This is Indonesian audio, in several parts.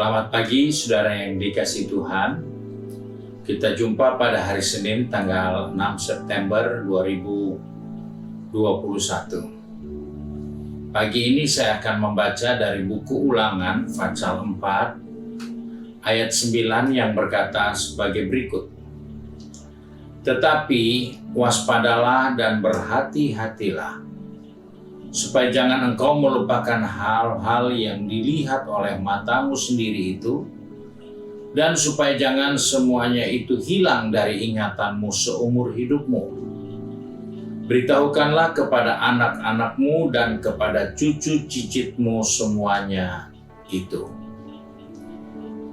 Selamat pagi saudara yang dikasihi Tuhan. Kita jumpa pada hari Senin tanggal 6 September 2021. Pagi ini saya akan membaca dari buku Ulangan pasal 4 ayat 9 yang berkata sebagai berikut. Tetapi waspadalah dan berhati-hatilah, supaya jangan engkau melupakan hal-hal yang dilihat oleh matamu sendiri itu, dan supaya jangan semuanya itu hilang dari ingatanmu seumur hidupmu. Beritahukanlah kepada anak-anakmu dan kepada cucu cicitmu semuanya itu.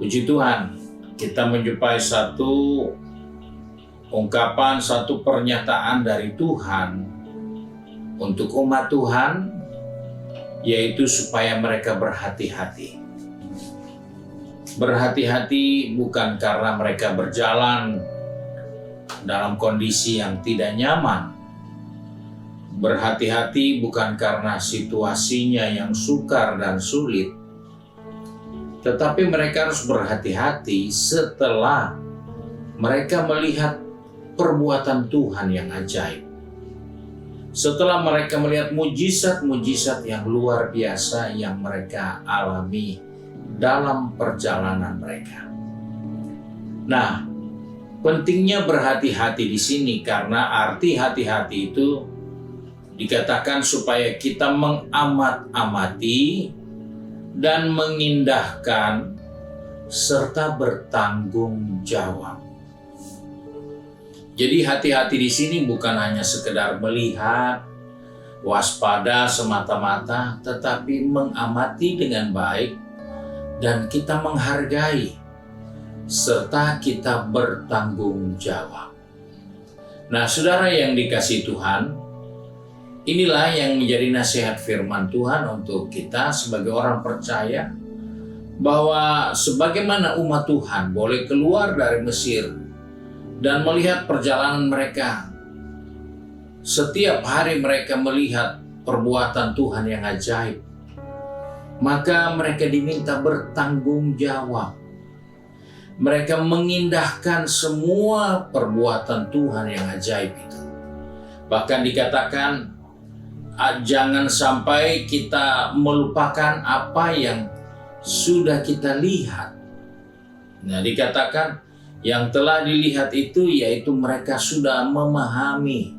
Puji Tuhan, kita menjumpai satu ungkapan, satu pernyataan dari Tuhan untuk umat Tuhan, yaitu supaya mereka berhati-hati. Berhati-hati bukan karena mereka berjalan dalam kondisi yang tidak nyaman. Berhati-hati bukan karena situasinya yang sukar dan sulit. Tetapi mereka harus berhati-hati setelah mereka melihat perbuatan Tuhan yang ajaib. Setelah mereka melihat mujizat-mujizat yang luar biasa yang mereka alami dalam perjalanan mereka. Nah, pentingnya berhati-hati di sini karena arti hati-hati itu dikatakan supaya kita mengamat-amati dan mengindahkan serta bertanggung jawab. Jadi hati-hati di sini bukan hanya sekedar melihat, waspada semata-mata, tetapi mengamati dengan baik dan kita menghargai serta kita bertanggung jawab. Nah, saudara yang dikasihi Tuhan, inilah yang menjadi nasihat firman Tuhan untuk kita sebagai orang percaya bahwa sebagaimana umat Tuhan boleh keluar dari Mesir dan melihat perjalanan mereka. Setiap hari mereka melihat perbuatan Tuhan yang ajaib. Maka mereka diminta bertanggung jawab. Mereka mengindahkan semua perbuatan Tuhan yang ajaib itu. Bahkan dikatakan, jangan sampai kita melupakan apa yang sudah kita lihat. Nah, dikatakan, yang telah dilihat itu yaitu mereka sudah memahami.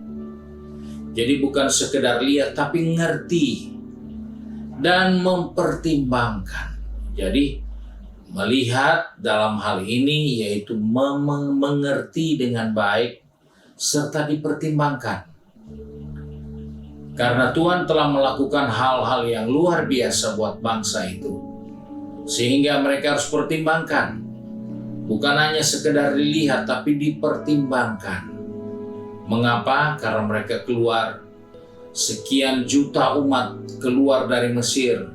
Jadi bukan sekedar lihat tapi ngerti dan mempertimbangkan. Jadi melihat dalam hal ini yaitu mengerti dengan baik serta dipertimbangkan. Karena Tuhan telah melakukan hal-hal yang luar biasa buat bangsa itu. Sehingga mereka harus pertimbangkan. Bukan hanya sekedar dilihat, tapi dipertimbangkan. Mengapa? Karena mereka keluar, sekian juta umat keluar dari Mesir,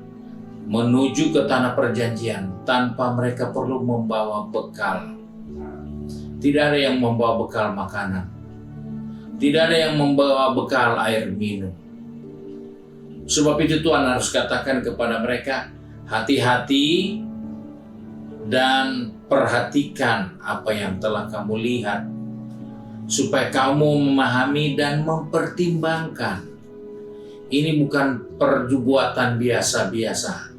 menuju ke tanah perjanjian, tanpa mereka perlu membawa bekal. Tidak ada yang membawa bekal makanan. Tidak ada yang membawa bekal air minum. Sebab itu Tuhan harus katakan kepada mereka, hati-hati dan perhatikan apa yang telah kamu lihat, supaya kamu memahami dan mempertimbangkan. Ini bukan perbuatan biasa-biasa.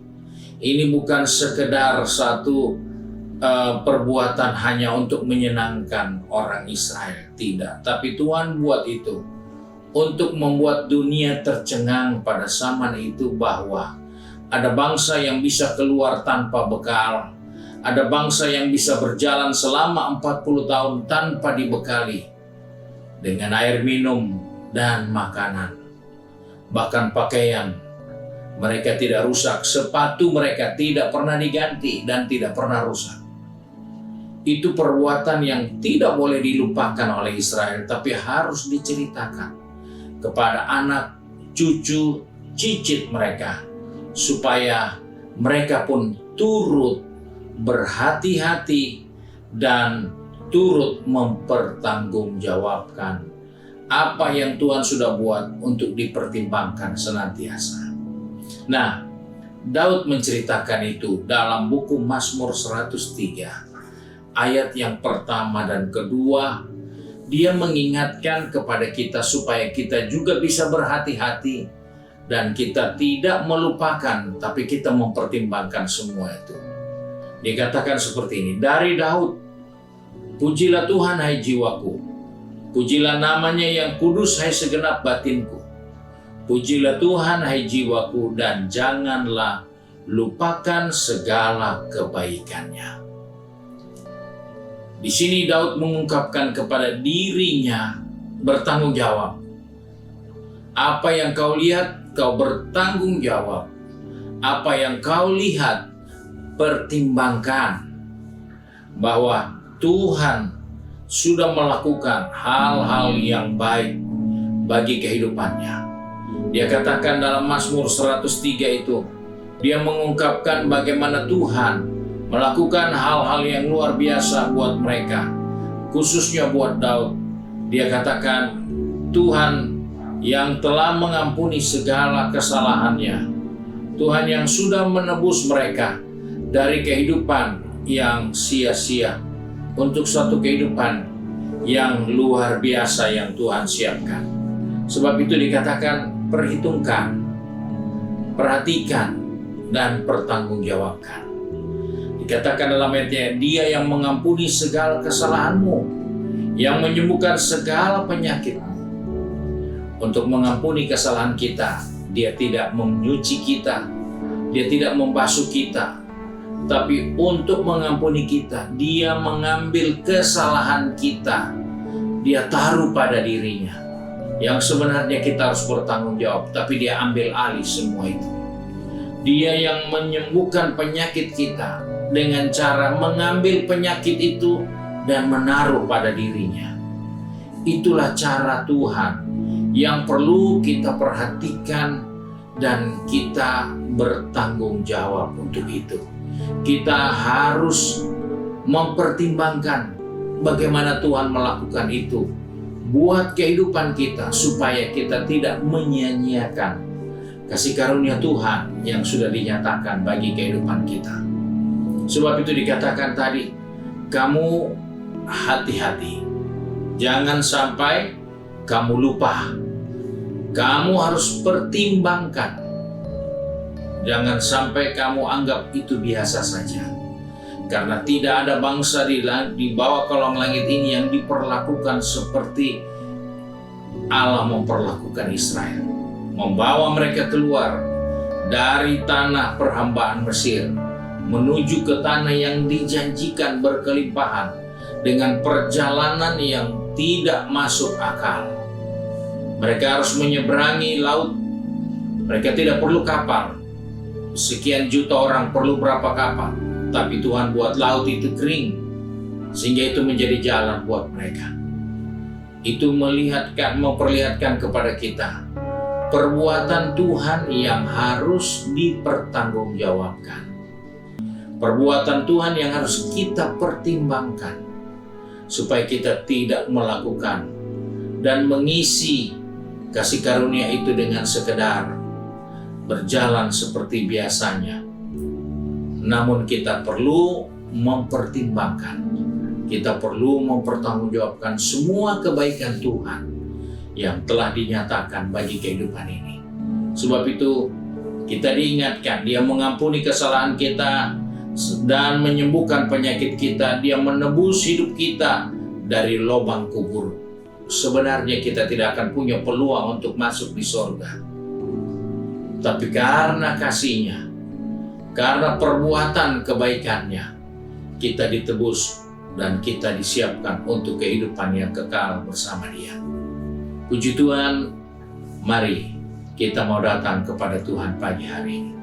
Ini bukan sekedar satu perbuatan hanya untuk menyenangkan orang Israel. Tidak, tapi Tuhan buat itu untuk membuat dunia tercengang pada zaman itu bahwa ada bangsa yang bisa keluar tanpa bekal. Ada bangsa yang bisa berjalan selama 40 tahun tanpa dibekali dengan air minum dan makanan. Bahkan pakaian mereka tidak rusak, sepatu mereka tidak pernah diganti dan tidak pernah rusak. Itu perbuatan yang tidak boleh dilupakan oleh Israel, tapi harus diceritakan kepada anak, cucu, cicit mereka, supaya mereka pun turut berhati-hati dan turut mempertanggungjawabkan apa yang Tuhan sudah buat untuk dipertimbangkan senantiasa. Nah, Daud menceritakan itu dalam buku Mazmur 103, ayat yang pertama dan kedua. Dia mengingatkan kepada kita supaya kita juga bisa berhati-hati dan kita tidak melupakan, tapi kita mempertimbangkan semua itu. Dikatakan seperti ini, dari Daud, pujilah Tuhan hai jiwaku, pujilah namanya yang kudus hai segenap batinku. Pujilah Tuhan hai jiwaku dan janganlah lupakan segala kebaikannya. Di sini Daud mengungkapkan kepada dirinya bertanggung jawab. Apa yang kau lihat, kau bertanggung jawab. Apa yang kau lihat, pertimbangkan. Bahwa Tuhan sudah melakukan hal-hal yang baik bagi kehidupannya. Dia katakan dalam Mazmur 103 itu, dia mengungkapkan bagaimana Tuhan melakukan hal-hal yang luar biasa buat mereka, khususnya buat Daud. Dia katakan, Tuhan yang telah mengampuni segala kesalahannya, Tuhan yang sudah menebus mereka dari kehidupan yang sia-sia untuk suatu kehidupan yang luar biasa yang Tuhan siapkan. Sebab itu dikatakan, perhitungkan, perhatikan, dan pertanggungjawabkan. Dikatakan dalam ayatnya, dia yang mengampuni segala kesalahanmu, yang menyembuhkan segala penyakitmu. Untuk mengampuni kesalahan kita, dia tidak menyuci kita, dia tidak membasuh kita, tapi untuk mengampuni kita, dia mengambil kesalahan kita, dia taruh pada dirinya. Yang sebenarnya kita harus bertanggung jawab, tapi dia ambil alih semua itu. Dia yang menyembuhkan penyakit kita dengan cara mengambil penyakit itu dan menaruh pada dirinya. Itulah cara Tuhan yang perlu kita perhatikan dan kita bertanggung jawab untuk itu. Kita harus mempertimbangkan bagaimana Tuhan melakukan itu buat kehidupan kita, supaya kita tidak menyia-nyiakan kasih karunia Tuhan yang sudah dinyatakan bagi kehidupan kita. Sebab itu dikatakan tadi, kamu hati-hati, jangan sampai kamu lupa. Kamu harus pertimbangkan, jangan sampai kamu anggap itu biasa saja. Karena tidak ada bangsa di bawah kolong langit ini yang diperlakukan seperti Allah memperlakukan Israel. Membawa mereka keluar dari tanah perhambaan Mesir, menuju ke tanah yang dijanjikan berkelimpahan dengan perjalanan yang tidak masuk akal. Mereka harus menyeberangi laut. Mereka tidak perlu kapal. Sekian juta orang perlu berapa kapal? Tapi Tuhan buat laut itu kering, sehingga itu menjadi jalan buat mereka. Itu memperlihatkan kepada kita perbuatan Tuhan yang harus dipertanggungjawabkan. Perbuatan Tuhan yang harus kita pertimbangkan, supaya kita tidak melakukan dan mengisi kasih karunia itu dengan sekedar berjalan seperti biasanya. Namun kita perlu mempertimbangkan, kita perlu mempertanggungjawabkan semua kebaikan Tuhan yang telah dinyatakan bagi kehidupan ini. Sebab itu kita diingatkan, dia mengampuni kesalahan kita dan menyembuhkan penyakit kita. Dia menebus hidup kita dari lubang kubur. Sebenarnya kita tidak akan punya peluang untuk masuk di sorga, tapi karena kasih-Nya, karena perbuatan kebaikannya, kita ditebus dan kita disiapkan untuk kehidupan yang kekal bersama Dia. Puji Tuhan, mari kita mau datang kepada Tuhan pagi hari ini.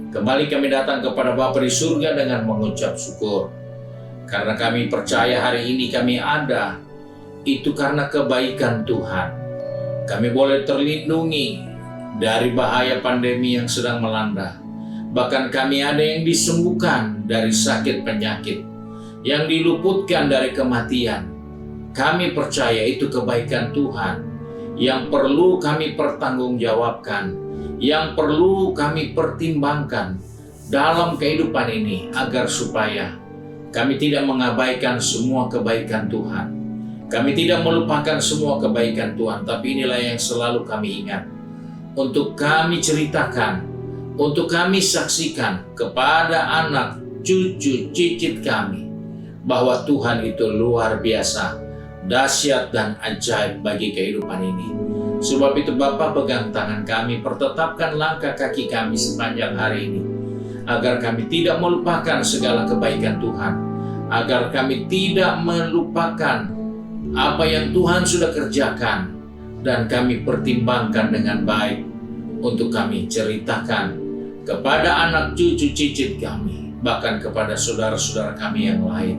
Kembali kami datang kepada Bapa di surga dengan mengucap syukur. Karena kami percaya hari ini kami ada, itu karena kebaikan Tuhan. Kami boleh terlindungi dari bahaya pandemi yang sedang melanda. Bahkan kami ada yang disembuhkan dari sakit penyakit, yang diluputkan dari kematian. Kami percaya itu kebaikan Tuhan yang perlu kami pertanggungjawabkan, yang perlu kami pertimbangkan dalam kehidupan ini, agar supaya kami tidak mengabaikan semua kebaikan Tuhan. Kami tidak melupakan semua kebaikan Tuhan, tapi inilah yang selalu kami ingat. Untuk kami ceritakan, untuk kami saksikan kepada anak, cucu, cicit kami, bahwa Tuhan itu luar biasa, dahsyat dan ajaib bagi kehidupan ini. Sebab itu Bapa, pegang tangan kami, pertetapkan langkah kaki kami sepanjang hari ini, agar kami tidak melupakan segala kebaikan Tuhan, agar kami tidak melupakan apa yang Tuhan sudah kerjakan, dan kami pertimbangkan dengan baik untuk kami ceritakan kepada anak, cucu, cicit kami, bahkan kepada saudara-saudara kami yang lain,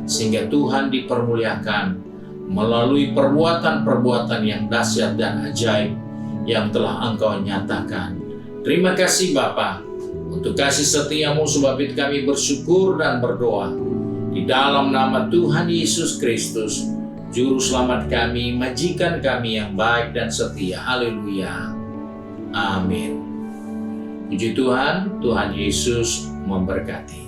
sehingga Tuhan dipermuliakan melalui perbuatan-perbuatan yang dahsyat dan ajaib yang telah Engkau nyatakan. Terima kasih Bapa untuk kasih setiamu, sebab itu kami bersyukur dan berdoa di dalam nama Tuhan Yesus Kristus, Juru Selamat kami, majikan kami yang baik dan setia. Haleluya. Amin. Puji Tuhan, Tuhan Yesus memberkati.